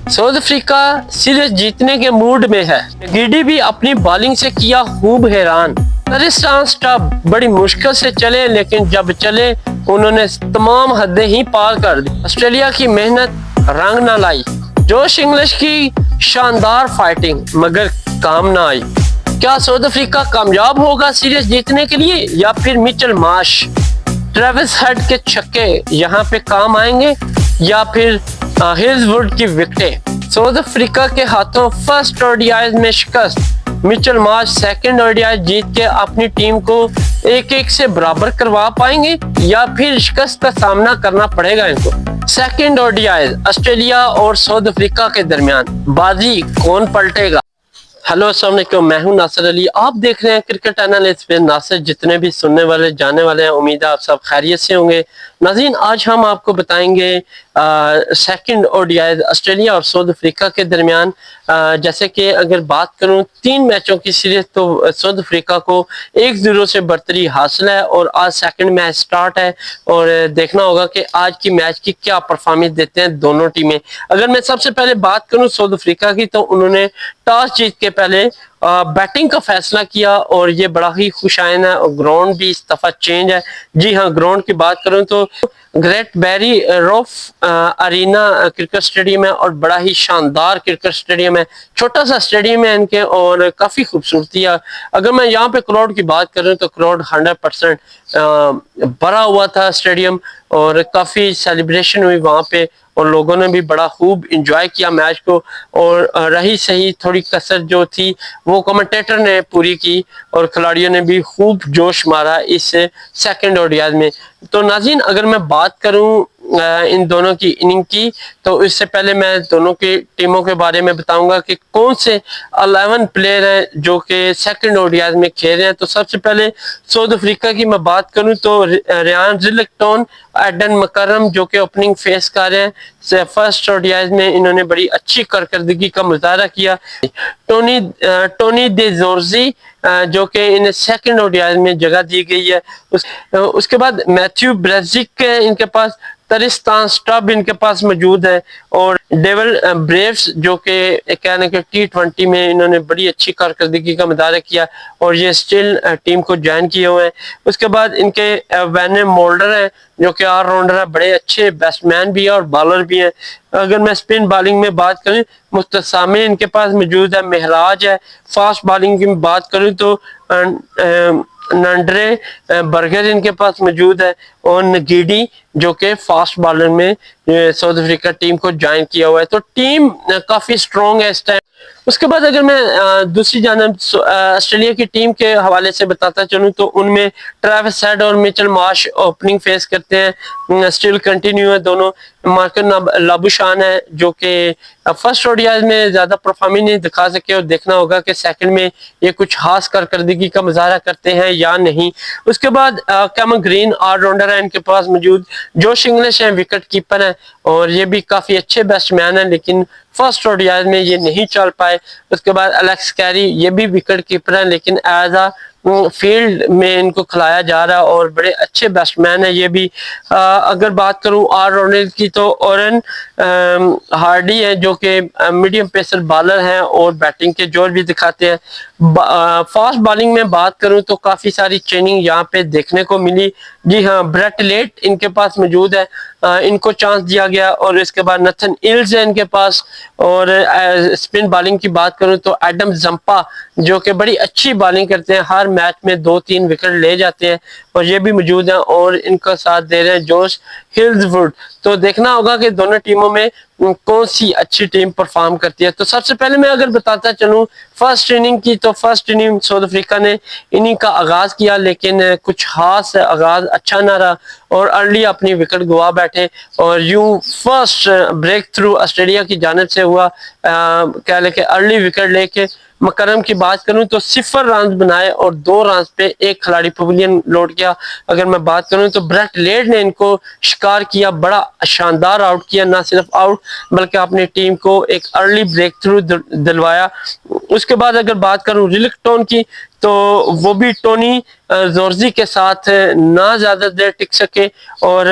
South Africa series जीतने के mood में है। गिडी भी अपनी बॉलिंग से किया खूब हैरान। तरिस्तान स्टब बड़ी मुश्किल से चले, लेकिन जब चले उन्होंने तमाम हदें ही पार कर दी। ऑस्ट्रेलिया की मेहनत रंग न लाई। जोश इंग्लिश की शानदार फाइटिंग मगर काम ना आई। क्या साउथ अफ्रीका कामयाब होगा सीरीज जीतने के लिए, या फिर मिचेल मार्श, ट्रेविस हेड के छक्के यहाँ पे काम आएंगे, या फिर हिल्सवुड की विकेटें? साउथ अफ्रीका के हाथों फर्स्ट ओडीआई में शिकस्त। मिचेल मार्श सेकंड ओडीआई जीत के अपनी टीम को 1-1 से बराबर करवा पाएंगे, या फिर शिकस्त का सामना करना पड़ेगा इनको? सेकंड ओडीआई ऑस्ट्रेलिया और साउथ अफ्रीका के दरमियान बाजी कौन पलटेगा? हेलो अस्सलाम वालेकुम, मैं हूं नासिर अली। आप देख रहे हैं क्रिकेट एनालिस्ट पे नासिर। जितने भी सुनने वाले जाने वाले हैं, उम्मीद है आप सब खैरियत से होंगे। नाज़रीन, आज हम आपको बताएंगे सेकंड ओडीआई ऑस्ट्रेलिया और साउथ अफ्रीका के दरमियान। जैसे कि अगर बात करूं 3 मैचों की सीरीज, तो साउथ अफ्रीका को 1-0 से बढ़तरी हासिल है और आज सेकंड मैच स्टार्ट है और देखना होगा कि आज की मैच की क्या परफॉर्मेंस देते हैं दोनों टीमें। अगर मैं सबसे पहले बात करूं साउथ अफ्रीका की, तो उन्होंने टॉस जीत के पहले बैटिंग का फैसला किया और ये बड़ा ही खुशाइन है। और ग्राउंड भी इस दफा चेंज है। जी हाँ, ग्राउंड की बात करूं तो ग्रेट बैरी रोफ अरीना क्रिकेट स्टेडियम है और बड़ा ही शानदार क्रिकेट स्टेडियम है। छोटा सा स्टेडियम है इनके और काफी खूबसूरती है। अगर मैं यहाँ पे क्राउड की बात करूं तो क्राउड 100% भरा हुआ था स्टेडियम और काफी सेलिब्रेशन हुई वहां पे और लोगों ने भी बड़ा खूब एंजॉय किया मैच को। और रही सही थोड़ी कसर जो थी वो कमेंटेटर ने पूरी की और खिलाड़ियों ने भी खूब जोश मारा इस सेकंड ओडीआई में। तो नाज़रीन, अगर मैं बात करूं इन दोनों की इनिंग की, तो इससे पहले मैं दोनों की टीमों के बारे में बताऊंगा कि कौन से 11 प्लेयर हैं जो कि सेकंड ओडीआई में खेल रहे हैं। तो सबसे पहले साउथ अफ्रीका की मैं बात करूं तो रियान रिलिंगटन, एडन मकरम जो कि ओपनिंग फेस कर रहे हैं। फर्स्ट ओडीआई में इन्होंने बड़ी अच्छी कारकर्दगी का मुजाहरा किया। टोनी दे जोर्जी जो कि इन्हें सेकंड ओडीआई में जगह दी गई है। उसके बाद मैथ्यू ब्रेजिक इनके पास, तरिस्तान स्टब इनके पास मौजूद है और डेविल ब्रेव्स जो कि कहने के T20 में इन्होंने बड़ी अच्छी कारकर्दगी का मुजाहरा किया और ये स्टिल टीम को ज्वाइन किए हुए हैं। उसके बाद इनके वैन मोल्डर हैं जो कि ऑलराउंडर है, बड़े अच्छे बैट्समैन भी है और बॉलर भी हैं। अगर मैं स्पिन बॉलिंग में बात करूं, मुस्तसामी इनके पास मौजूद है, महराज है। फास्ट बॉलिंग की बात करूं तो नंड्रे बर्गर इनके पास मौजूद है और नगीडी जो कि फास्ट बॉलर में साउथ अफ्रीका टीम को ज्वाइन किया हुआ है। तो टीम काफी स्ट्रॉन्ग है इस टाइम। उसके बाद अगर मैं दूसरी जानब ऑस्ट्रेलिया की टीम के हवाले से बताता चलूं तो उनमें ट्रेविस हेड और मिचेल मार्श ओपनिंग फेस करते हैं। स्टिल कंटिन्यू है दोनों। मार्कन लाबुशान है जो कि फर्स्ट ओडीआई में ज्यादा परफॉर्मेंस नहीं दिखा सके और देखना होगा कि सेकंड में ये कुछ खास कारकर्दगी का मुजाहरा करते हैं या नहीं। उसके बाद कैमन ग्रीन ऑलराउंडर है इनके पास मौजूद। जोश इंग्लिश है, विकेट कीपर है और ये भी काफी अच्छे बैट्समैन है, लेकिन फर्स्ट ओडीआई में ये नहीं चल पाए। उसके बाद एलेक्स कैरी, ये भी विकेट कीपर है लेकिन एज आ फील्ड में इनको खिलाया जा रहा है और बड़े अच्छे बैट्समैन है ये भी। अगर बात करूं ऑलराउंडर की तो ओरेन हार्डी है जो कि मीडियम पेसर बॉलर हैं और बैटिंग के जोर भी दिखाते हैं। फास्ट बॉलिंग में बात करूं तो काफी सारी ट्रेनिंग यहाँ पे देखने को मिली। जी हाँ, ब्रेट लेट इनके पास मौजूद है, इनको चांस दिया गया। और इसके बाद नथन इल्स है इनके पास। और स्पिन बॉलिंग की बात करूं तो एडम जंपा जो कि बड़ी अच्छी बॉलिंग करते हैं, हर मैच में 2-3 विकेट ले जाते हैं और ये भी मौजूद हैं और इनका साथ दे रहे हैं जोश हिल्सवुड। तो देखना होगा कि दोनों टीमों में कौन सी अच्छी टीम परफॉर्म करती है। तो सबसे पहले मैं अगर बताता चलूं फर्स्ट इनिंग की, तो फर्स्ट इनिंग साउथ अफ्रीका ने इनिंग का आगाज किया लेकिन कुछ खास आगाज अच्छा ना रहा और अर्ली अपनी विकेट गवा बैठे और यूं फर्स्ट ब्रेक थ्रू ऑस्ट्रेलिया की जानिब से हुआ। कह लेके अर्ली विकेट लेके मकरम की बात करूं तो 0 रन बनाए और 2 रन पे एक खिलाड़ी पवेलियन लौट गया। अगर मैं बात करूं तो ब्रेट लेट ने इनको शिकार किया, बड़ा शानदार आउट किया, ना सिर्फ आउट बल्कि अपनी टीम को एक अर्ली ब्रेक थ्रू दिलवाया। उसके बाद अगर बात करूं रिलिंगटन की तो वो भी टोनी जोर्जी के साथ ना ज्यादा देर टिक सके और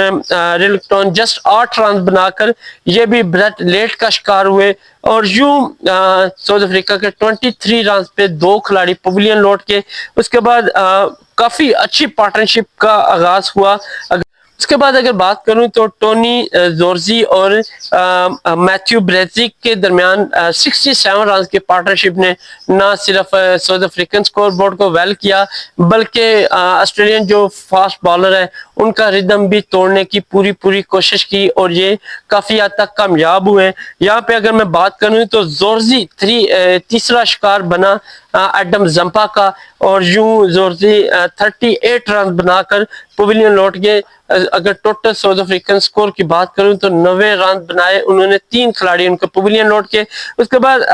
रिल्टन जस्ट 8 रन बनाकर ये भी ब्रेट लेट का शिकार हुए और यूं साउथ अफ्रीका के 23 रन पे 2 खिलाड़ी पवेलियन लौट के उसके बाद काफी अच्छी पार्टनरशिप का आगाज हुआ। उसके बाद अगर बात करूं तो टोनी जोर्जी और मैथ्यू ब्रेजिक के दरमियान 67 रन की पार्टनरशिप ने ना सिर्फ साउथ अफ्रीकन स्कोर बोर्ड को वेल किया बल्कि ऑस्ट्रेलियन जो फास्ट बॉलर है उनका रिदम भी तोड़ने की पूरी पूरी कोशिश की और ये काफी हद तक कामयाब हुए। यहाँ पे अगर मैं बात करूं तो जोर्जी तीसरा शिकार बना एडम जंपा का और यूं जोर्जी 38 रन बनाकर पवेलियन लौट गए। अगर टोटल साउथ अफ्रीकन स्कोर की बात करूं तो 90 रन बनाए उन्होंने, 3 खिलाड़ी उनके पवेलियन लौट के। उसके बाद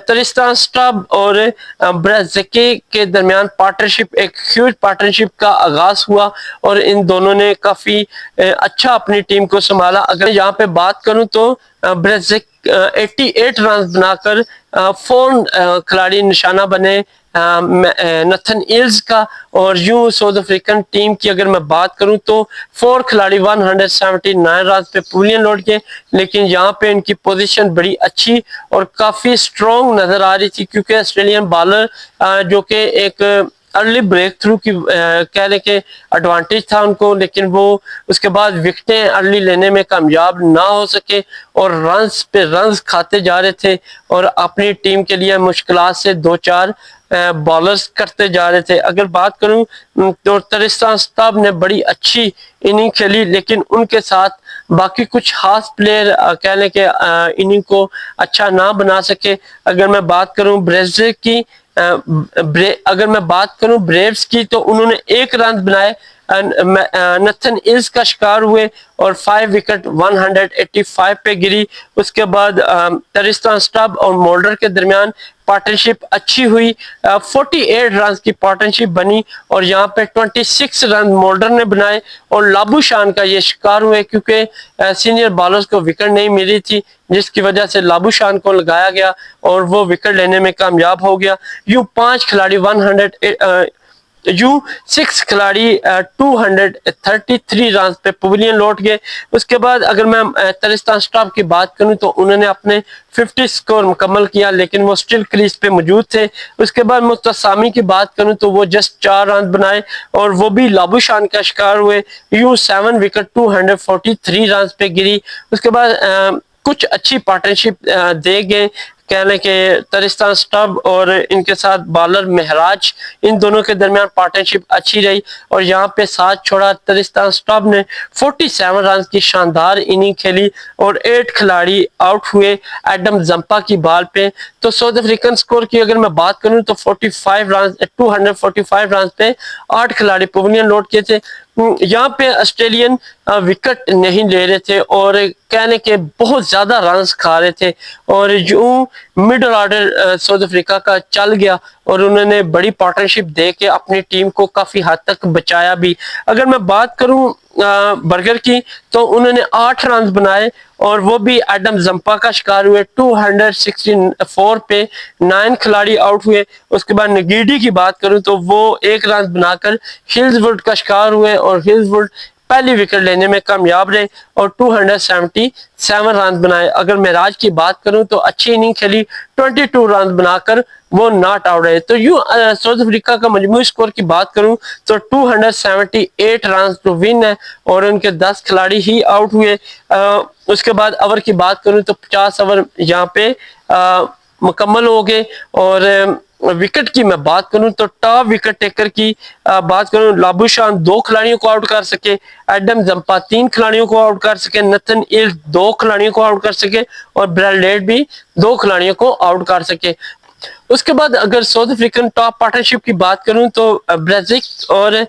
तरिस्तान स्टब और ब्रेज़ेके के दरमियान पार्टनरशिप, एक ह्यूज पार्टनरशिप का आगाज हुआ और इन दोनों ने काफी अच्छा अपनी टीम को संभाला। अगर यहाँ पे बात करूं तो ब्रेज़ेक 88 रन बनाकर 4 खिलाड़ी निशाना बने नथन इल्स का और यूं साउथ अफ्रीकन टीम की अगर मैं बात करूं तो 4 खिलाड़ी 179 रन पे पवेलियन लौट के, लेकिन यहाँ पे इनकी पोजीशन बड़ी अच्छी और काफी स्ट्रॉन्ग नजर आ रही थी क्योंकि ऑस्ट्रेलियन बॉलर जो कि एक अर्ली ब्रेक थ्रू की कहने के एडवांटेज था उनको, लेकिन वो उसके बाद विकेटें अर्ली लेने में कामयाब ना हो सके और रन्स पे रन्स खाते जा रहे थे और अपनी टीम के लिए मुश्किलात से 2-4 बॉलर्स करते जा रहे थे। अगर बात करूं तो तरिस्तान स्टब ने बड़ी अच्छी इनिंग खेली लेकिन उनके साथ बाकी कुछ खास प्लेयर कहने के इनिंग को अच्छा ना बना सके। अगर मैं बात करूं ब्रेज़िल की अगर मैं बात करूं ब्रेव्स की तो उन्होंने 1 रन बनाए, नथन इल्स का शिकार हुए और 5 विकेट 185 पे गिरी। उसके बाद तरिस्तान स्टब और मोल्डर के दरमियान पार्टनरशिप अच्छी हुई, 48 रन की पार्टनरशिप बनी और यहाँ पे 26 रन मोल्डर ने बनाए और लाबूशान का ये शिकार हुए क्योंकि सीनियर बॉलर्स को विकेट नहीं मिली थी जिसकी वजह से लाबूशान को लगाया गया और वो विकेट लेने में कामयाब हो गया। यूं 5 खिलाड़ी 6 खिलाड़ी 233 रन पे पवेलियन लौट गए। उसके बाद अगर मैं तरिस्तान स्टब की बात करूं तो उन्होंने अपने 50 स्कोर मुकम्मल किया लेकिन वो स्टिल क्रीज पे मौजूद थे। उसके बाद मुस्तसामी की बात करूं तो वो जस्ट 4 रन बनाए और वो भी लाबूशान का शिकार हुए। यूं 7 विकेट 243 रन पे गिरी। उसके बाद कुछ अच्छी पार्टनरशिप दे गए कहने के तरिस्तान स्टब और इनके साथ बॉलर महराज, इन दोनों के दरमियान पार्टनरशिप अच्छी रही और यहाँ पे साथ छोड़ा तरिस्तान स्टब ने 47 रन की शानदार इनिंग खेली और 8 खिलाड़ी आउट हुए एडम जंपा की बॉल पे। तो साउथ अफ्रीकन स्कोर की अगर मैं बात करूं तो 245 रन पे 8 खिलाड़ी पवेलियन लौट के थे। यहाँ पे ऑस्ट्रेलियन विकेट नहीं ले रहे थे और कहने के बहुत ज्यादा रन्स खा रहे थे और यूं मिडल ऑर्डर साउथ अफ्रीका का चल गया और उन्होंने बड़ी पार्टनरशिप दे के अपनी टीम को काफी हद तक बचाया भी। अगर मैं बात करूं बर्गर की तो उन्होंने 8 रन बनाए और वो भी एडम जंपा का शिकार हुए, 264 पे 9 खिलाड़ी आउट हुए। उसके बाद नगीडी की बात करूं तो वो 1 रन बनाकर हिल्सवुड का शिकार हुए और हिल्सवुड पहली विकेट लेने में कामयाब रहे और 277 रन बनाए। अगर महराज की बात करूं तो अच्छी इनिंग खेली, 22 रन बनाकर वो नॉट आउट रहे। तो यूं साउथ अफ्रीका का मजमूई स्कोर की बात करूं तो 278 रन टू विन है और उनके 10 खिलाड़ी ही आउट हुए। उसके बाद ओवर की बात करूं तो 50 ओवर यहाँ पे मुकम्मल हो गए और विकेट की मैं बात करूं तो टॉप विकेट टेकर की बात करूं लाबूशान 2 खिलाड़ियों को आउट कर सके, एडम जंपा 3 खिलाड़ियों को आउट कर सके, नथन इल्स 2 खिलाड़ियों को आउट कर सके और ब्रेलेट भी 2 खिलाड़ियों को आउट कर सके। उसके बाद अगर साउथ अफ्रीकन टॉप पार्टनरशिप की बात करूं तो ब्रेजिक और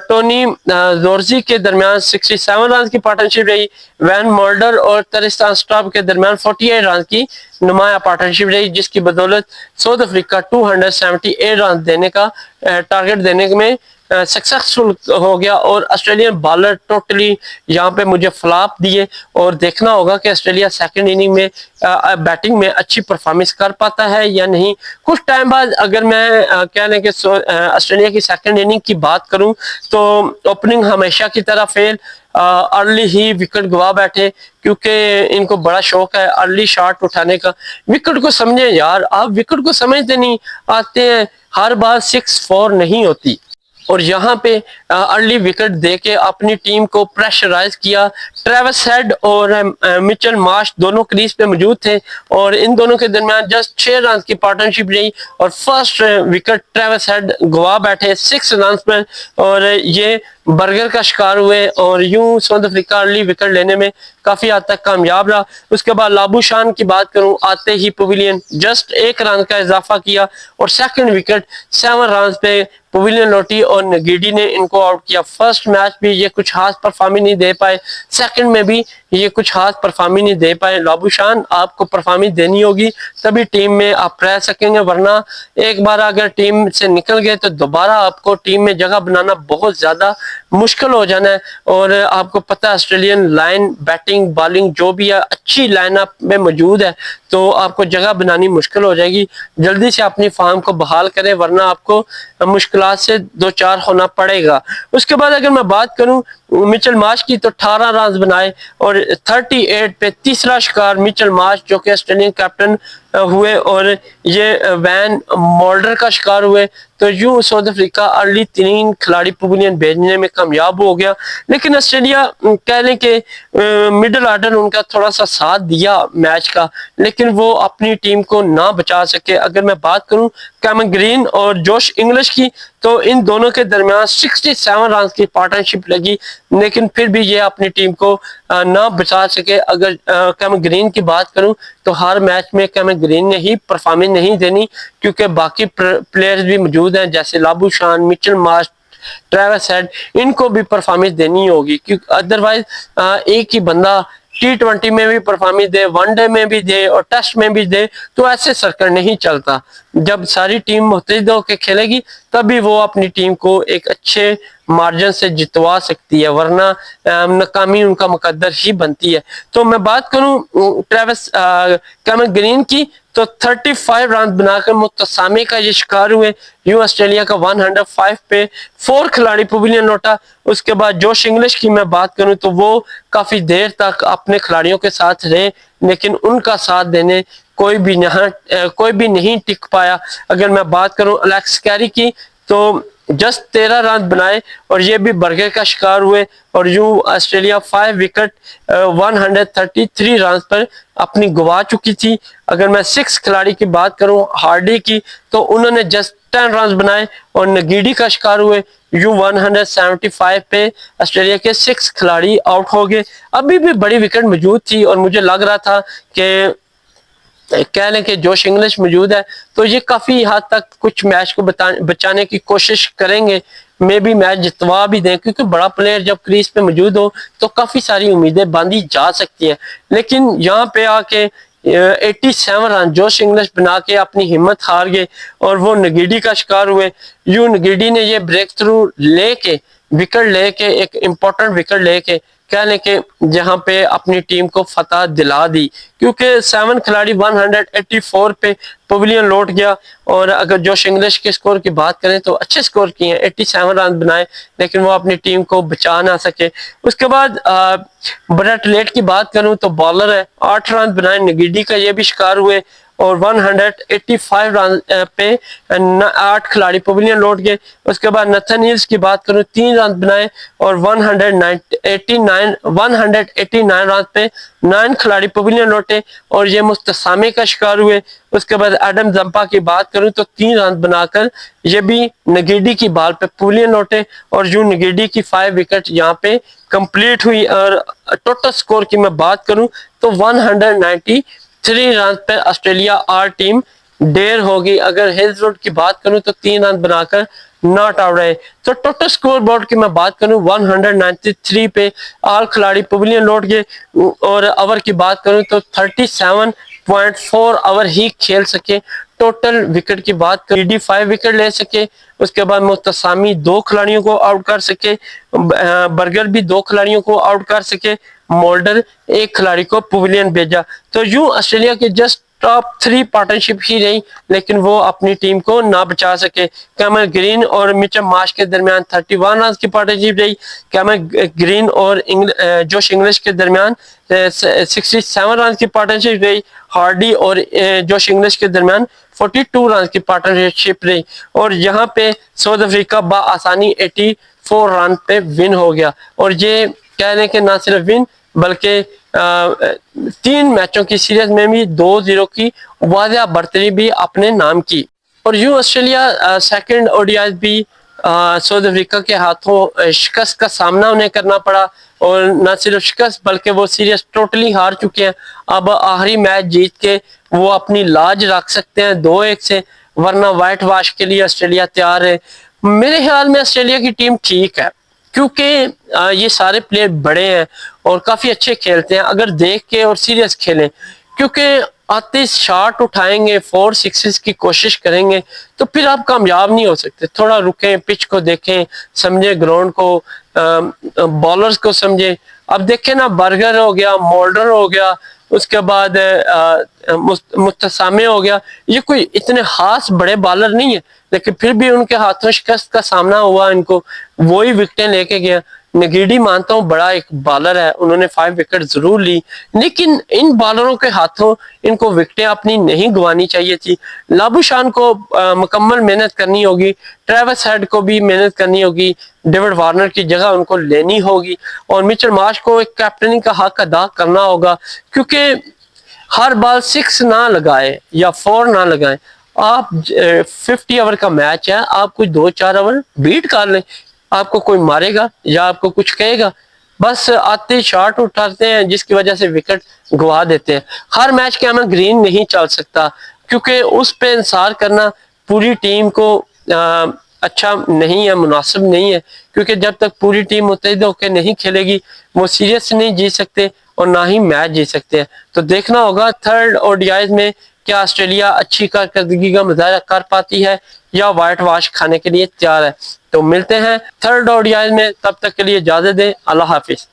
टोनी जोर्जी के दरमियान 67 रन की पार्टनरशिप रही। वैन मोल्डर और तरिस्तान स्टब के दरमियान 48 रन की नुमाया पार्टनरशिप रही जिसकी बदौलत साउथ अफ्रीका 278 रन देने का टारगेट देने में सक्सेसफुल हो गया और ऑस्ट्रेलियन बॉलर टोटली यहाँ पे मुझे फ्लॉप दिए। और देखना होगा कि ऑस्ट्रेलिया सेकंड इनिंग में बैटिंग में अच्छी परफॉर्मेंस कर पाता है या नहीं। कुछ टाइम बाद अगर मैं कहने के ऑस्ट्रेलिया की सेकंड इनिंग की बात करूं तो ओपनिंग हमेशा की तरह फेल, अर्ली ही विकेट गवा बैठे क्योंकि इनको बड़ा शौक है अर्ली शॉट उठाने का। विकेट को समझे यार, आप विकेट को समझते नहीं आते हैं, हर बार 6-4 नहीं होती। और यहाँ पे अर्ली विकेट देके अपनी टीम को प्रेशराइज किया। ट्रेविस हेड और मिचेल मार्श दोनों क्रीज पे मौजूद थे और इन दोनों के दरमियान जस्ट 6 रन की पार्टनरशिप रही और फर्स्ट विकेट ट्रेविस हेड गवा बैठे 6 रन पर और ये बर्गर का शिकार हुए और यूं साउथ अफ्रीका अर्ली विकेट लेने में काफी हद तक कामयाब रहा। उसके बाद लाबूशान की बात करूं, आते ही पवेलियन जस्ट 1 रन का इजाफा किया और सेकंड विकेट 7 रन पे पवेलियन लौटी और नगीडी ने इनको आउट किया। फर्स्ट मैच भी ये कुछ खास परफॉर्मेंस नहीं दे पाए, सेकंड में भी ये कुछ खास परफॉर्मेंस नहीं दे पाए। लाबूशान आपको परफॉर्मेंस देनी होगी तभी टीम में आप रह सकेंगे, वरना एक बार अगर टीम से निकल गए तो दोबारा आपको टीम में जगह बनाना बहुत ज्यादा मुश्किल हो जाना है। और आपको पता है ऑस्ट्रेलियन लाइन बैटिंग बॉलिंग जो भी है अच्छी लाइनअप में मौजूद है, तो आपको जगह बनानी मुश्किल हो जाएगी। जल्दी से अपनी फॉर्म को बहाल करें वरना आपको मुश्किलात से 2-4 होना पड़ेगा। उसके बाद अगर मैं बात करूं मिचेल मार्श की तो 18 रन बनाए और 38 पे तीसरा शिकार मिचेल मार्श जो कि ऑस्ट्रेलियन कैप्टन हुए और ये वैन मोल्डर का शिकार हुए। तो यूं साउथ अफ्रीका अर्ली 3 खिलाड़ी पवेलियन भेजने में कामयाब हो गया, लेकिन ऑस्ट्रेलिया कह लें कि मिडिल ऑर्डर उनका थोड़ा सा साथ दिया मैच का, लेकिन वो अपनी टीम को ना बचा सके। अगर मैं बात करूं कैमरन ग्रीन और जोश इंग्लिश की तो इन दोनों के दरमियान 67 रन की पार्टनरशिप लगी, लेकिन फिर भी ये अपनी टीम को ना बचा सके। अगर कैमरन ग्रीन की बात करूं तो हर मैच में कैमरन ग्रीन ने ही परफॉर्मेंस नहीं देनी क्योंकि बाकी प्लेयर्स भी मौजूद हैं जैसे लाबूशान, मिचेल मार्श, ट्रेविस हेड, इनको भी परफॉर्मेंस देनी होगी क्योंकि अदरवाइज एक ही बंदा T20 में भी परफॉर्मेंस दे, वनडे में भी दे और टेस्ट में भी दे तो ऐसे सर्कल नहीं चलता। जब सारी टीम मुत्तहिद होकर खेलेगी तभी वो अपनी टीम को एक अच्छे मार्जिन से जितवा सकती है, वरना नाकामी उनका मुकद्दर ही बनती है। तो मैं बात करूं ट्रेविस कैमरन ग्रीन की तो 35 रन बनाकर मुतसामे का ये शिकार हुए। यूं ऑस्ट्रेलिया का 105 पे 4 खिलाड़ी पवेलियन लौटा। उसके बाद जोश इंग्लिश की मैं बात करूं तो वो काफी देर तक अपने खिलाड़ियों के साथ रहे, लेकिन उनका साथ देने कोई भी नहीं टिक पाया। अगर मैं बात करूं एलेक्स कैरी की तो जस्ट 13 रन बनाए और ये भी बर्गर का शिकार हुए और यूं ऑस्ट्रेलिया 5 विकेट 133 रन पर अपनी गवा चुकी थी। अगर मैं 6 खिलाड़ी की बात करूं हार्डी की तो उन्होंने जस्ट 10 रन बनाए और नगीडी का शिकार हुए। यूं 175 पे ऑस्ट्रेलिया के 6 खिलाड़ी आउट हो गए। अभी भी बड़ी विकेट मौजूद थी और मुझे लग रहा था कि कह लें कि जोश इंग्लिश मौजूद है तो ये काफी हद तक कुछ मैच को बचाने की कोशिश करेंगे, मे भी मैच जितवा भी दें क्योंकि बड़ा प्लेयर जब क्रीज पे मौजूद हो तो काफी सारी उम्मीदें बांधी जा सकती हैं। लेकिन यहाँ पे आके 87 रन जोश इंग्लिश बना के अपनी हिम्मत हार गए और वो नगीडी का शिकार हुए। यूं नगीडी ने ये ब्रेक थ्रू लेके विकेट लेके एक इम्पोर्टेंट विकेट लेके कह लें कि जहां पे अपनी टीम को फतह दिला दी क्योंकि 7 खिलाड़ी 184 पे पवेलियन लौट गया। और अगर जोश इंग्लिश के स्कोर की बात करें तो अच्छे स्कोर किए हैं, 87 रन बनाए, लेकिन वो अपनी टीम को बचा ना सके। उसके बाद ब्रेट लेट की बात करूं तो बॉलर है, 8 रन बनाए, नगीडी का ये भी शिकार हुए और 185 रन पे 8 खिलाड़ी पवेलियन लौट गए। उसके बाद नथन हिल्स की बात करूं 3 रन बनाए और 189 रन पे 9 खिलाड़ी पवेलियन लौटे और ये मुस्तसामे का शिकार हुए। उसके बाद एडम जंपा की बात करूं तो 3 रन बनाकर ये भी नगीडी की बाल पे पवेलियन लौटे और यूं नगीडी की 5 विकेट यहाँ पे कंप्लीट हुई। और टोटल स्कोर की मैं बात करूं तो 193 रन पे ऑस्ट्रेलिया आर टीम डेर होगी। अगर हिल्सवुड की बात करूं तो 3 रन बनाकर नॉट आउट रहे। तो टोटल स्कोर बोर्ड की मैं बात करूं 193 पे ऑल खिलाड़ी पवेलियन लौट गए और ओवर की बात करूं तो 37 0.4 ओवर ही खेल सके। टोटल विकेट की बात करें, डी 5 विकेट ले सके, उसके बाद मुतसामी 2 खिलाड़ियों को आउट कर सके, बर्गर भी 2 खिलाड़ियों को आउट कर सके, मोल्डर 1 खिलाड़ी को पवेलियन भेजा। तो यूं ऑस्ट्रेलिया के जस्ट टॉप 3 पार्टनरशिप ही रही, लेकिन वो अपनी टीम को ना बचा सके। कैमल ग्रीन और मिचम मार्श के दरमियान 31 रन की पार्टनरशिप रही। कैमल ग्रीन और जोश इंग्लिश के दरमियान 67 रन की पार्टनरशिप रही। हार्डी और जोश इंग्लिश के दरमियान 42 रन की पार्टनरशिप रही। और यहाँ पे साउथ अफ्रीका बआसानी 84 रन पे विन हो गया। और ये कह लें कि ना सिर्फ विन बल्कि 3 मैचों की सीरीज में भी 2-0 की वाज़ह बढ़तरी भी अपने नाम की। और यूं ऑस्ट्रेलिया सेकंड ओडीआई भी साउथ अफ्रीका के हाथों शिकस्त का सामना उन्हें करना पड़ा। और न सिर्फ शिकस्त बल्कि वो सीरीज टोटली हार चुके हैं। अब आखिरी मैच जीत के वो अपनी लाज रख सकते हैं 2-1 से, वरना व्हाइट वॉश के लिए ऑस्ट्रेलिया तैयार है। मेरे ख्याल में ऑस्ट्रेलिया की टीम ठीक है, क्योंकि ये सारे प्लेयर बड़े हैं और काफ़ी अच्छे खेलते हैं। अगर देख के और सीरियस खेलें, क्योंकि आते शॉट उठाएंगे, 4 6 की कोशिश करेंगे, तो फिर आप कामयाब नहीं हो सकते। थोड़ा रुकें, पिच को देखें, समझें ग्राउंड को, बॉलर्स को समझें। अब देखें ना, बर्गर हो गया, मोल्डर हो गया, उसके बाद मुस्तसामे हो गया, ये कोई इतने खास बड़े बॉलर नहीं है, लेकिन फिर भी उनके हाथों शिकस्त का सामना हुआ इनको, वही विकेटें लेके गया। नगीडी मानता हूँ बड़ा एक बॉलर है, उन्होंने 5 विकेट जरूर ली, लेकिन इन बॉलरों के हाथों इनको विकेटें अपनी नहीं गंवानी चाहिए थी। लाबुशान को मुकम्मल मेहनत करनी होगी, ट्रेविस हेड को भी मेहनत करनी होगी, डेविड वार्नर की जगह उनको लेनी होगी, और मिचेल मार्श को एक कैप्टनी का हक अदा करना होगा। क्योंकि हर बाल 6 ना लगाए या 4 ना लगाए, आप 50 ओवर का मैच है, आप कुछ 2-4 ओवर बीट कर लें, आपको कोई मारेगा या आपको कुछ कहेगा? बस आते शॉट उठाते हैं जिसकी वजह से विकेट गवा देते हैं। हर मैच कैमल ग्रीन नहीं चल सकता, क्योंकि उस पे इंसार करना पूरी टीम को अच्छा नहीं है, मुनासिब नहीं है। क्योंकि जब तक पूरी टीम मुत्तहिद होकर नहीं खेलेगी, वो सीरीज नहीं जीत सकते और ना ही मैच जीत सकते हैं। तो देखना होगा थर्ड ओडीआई में क्या ऑस्ट्रेलिया अच्छी कारकर्दगी का मुजाहरा कर पाती है या व्हाइट वॉश खाने के लिए तैयार है। तो मिलते हैं थर्ड ओडीआई में, तब तक के लिए इजाजत दें। अल्लाह हाफिज।